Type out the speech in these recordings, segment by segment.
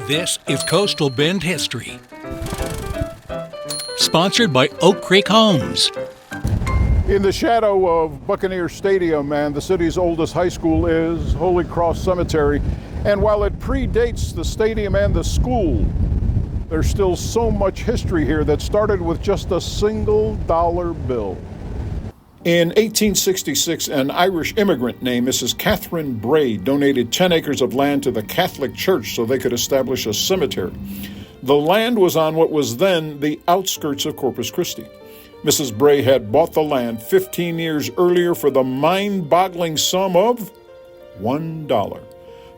This is Coastal Bend History. Sponsored by Oak Creek Homes. In the shadow of Buccaneer Stadium and the city's oldest high school is Holy Cross Cemetery. And while it predates the stadium and the school, there's still so much history here that started with just a single dollar bill. In 1866, an Irish immigrant named Mrs. Catherine Bray donated 10 acres of land to the Catholic Church so they could establish a cemetery. The land was on what was then the outskirts of Corpus Christi. Mrs. Bray had bought the land 15 years earlier for the mind-boggling sum of $1.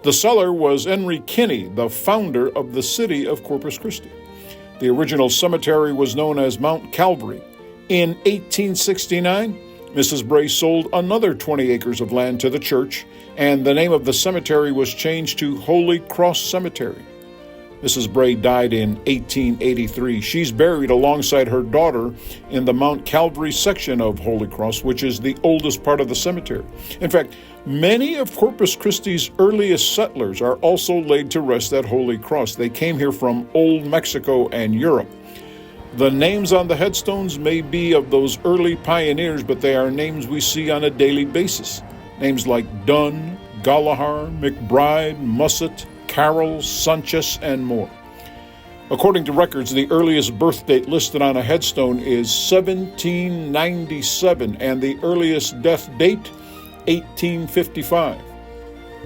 The seller was Henry Kinney, the founder of the city of Corpus Christi. The original cemetery was known as Mount Calvary. In 1869, Mrs. Bray sold another 20 acres of land to the church, and the name of the cemetery was changed to Holy Cross Cemetery. Mrs. Bray died in 1883. She's buried alongside her daughter in the Mount Calvary section of Holy Cross, which is the oldest part of the cemetery. In fact, many of Corpus Christi's earliest settlers are also laid to rest at Holy Cross. They came here from Old Mexico and Europe. The names on the headstones may be of those early pioneers, but they are names we see on a daily basis. Names like Dunn, Gallagher, McBride, Mussett, Carroll, Sanchez, and more. According to records, the earliest birth date listed on a headstone is 1797, and the earliest death date, 1855.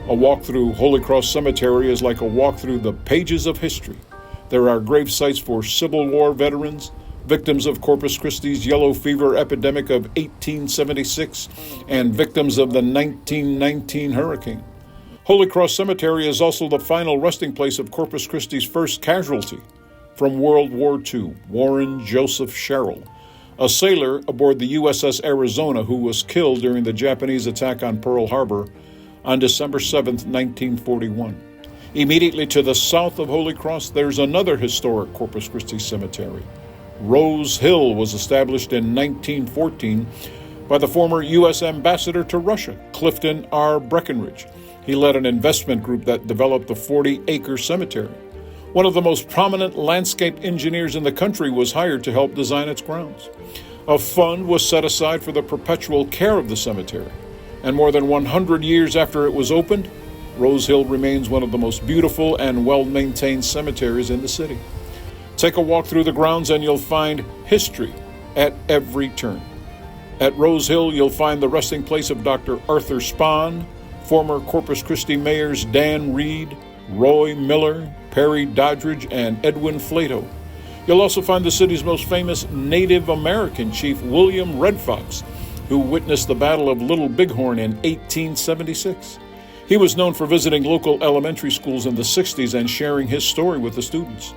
A walk through Holy Cross Cemetery is like a walk through the pages of history. There are grave sites for Civil War veterans, victims of Corpus Christi's yellow fever epidemic of 1876, and victims of the 1919 hurricane. Holy Cross Cemetery is also the final resting place of Corpus Christi's first casualty from World War II, Warren Joseph Sherrill, a sailor aboard the USS Arizona who was killed during the Japanese attack on Pearl Harbor on December 7, 1941. Immediately to the south of Holy Cross, there's another historic Corpus Christi cemetery. Rose Hill was established in 1914 by the former U.S. ambassador to Russia, Clifton R. Breckinridge. He led an investment group that developed the 40-acre cemetery. One of the most prominent landscape engineers in the country was hired to help design its grounds. A fund was set aside for the perpetual care of the cemetery, and more than 100 years after it was opened, Rose Hill remains one of the most beautiful and well-maintained cemeteries in the city. Take a walk through the grounds and you'll find history at every turn. At Rose Hill, you'll find the resting place of Dr. Arthur Spahn, former Corpus Christi mayors Dan Reed, Roy Miller, Perry Doddridge, and Edwin Flato. You'll also find the city's most famous Native American chief, William Red Fox, who witnessed the Battle of Little Bighorn in 1876. He was known for visiting local elementary schools in the 60s and sharing his story with the students.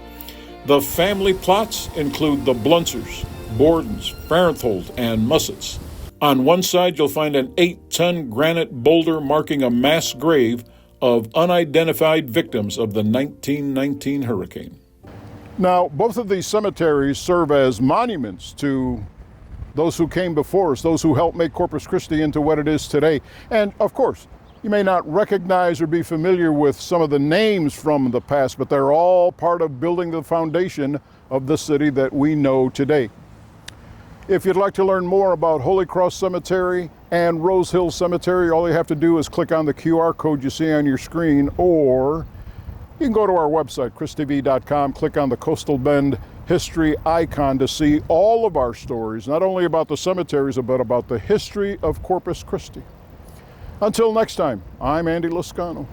The family plots include the Bluntzers, Bordens, Farenthold, and Mussetts. On one side, you'll find an 8-ton granite boulder marking a mass grave of unidentified victims of the 1919 hurricane. Now, both of these cemeteries serve as monuments to those who came before us, those who helped make Corpus Christi into what it is today. And of course, you may not recognize or be familiar with some of the names from the past, but they're all part of building the foundation of the city that we know today. If you'd like to learn more about Holy Cross Cemetery and Rose Hill Cemetery, all you have to do is click on the QR code you see on your screen, or you can go to our website, christv.com, click on the Coastal Bend History icon to see all of our stories, not only about the cemeteries, but about the history of Corpus Christi. Until next time, I'm Andy Lascano.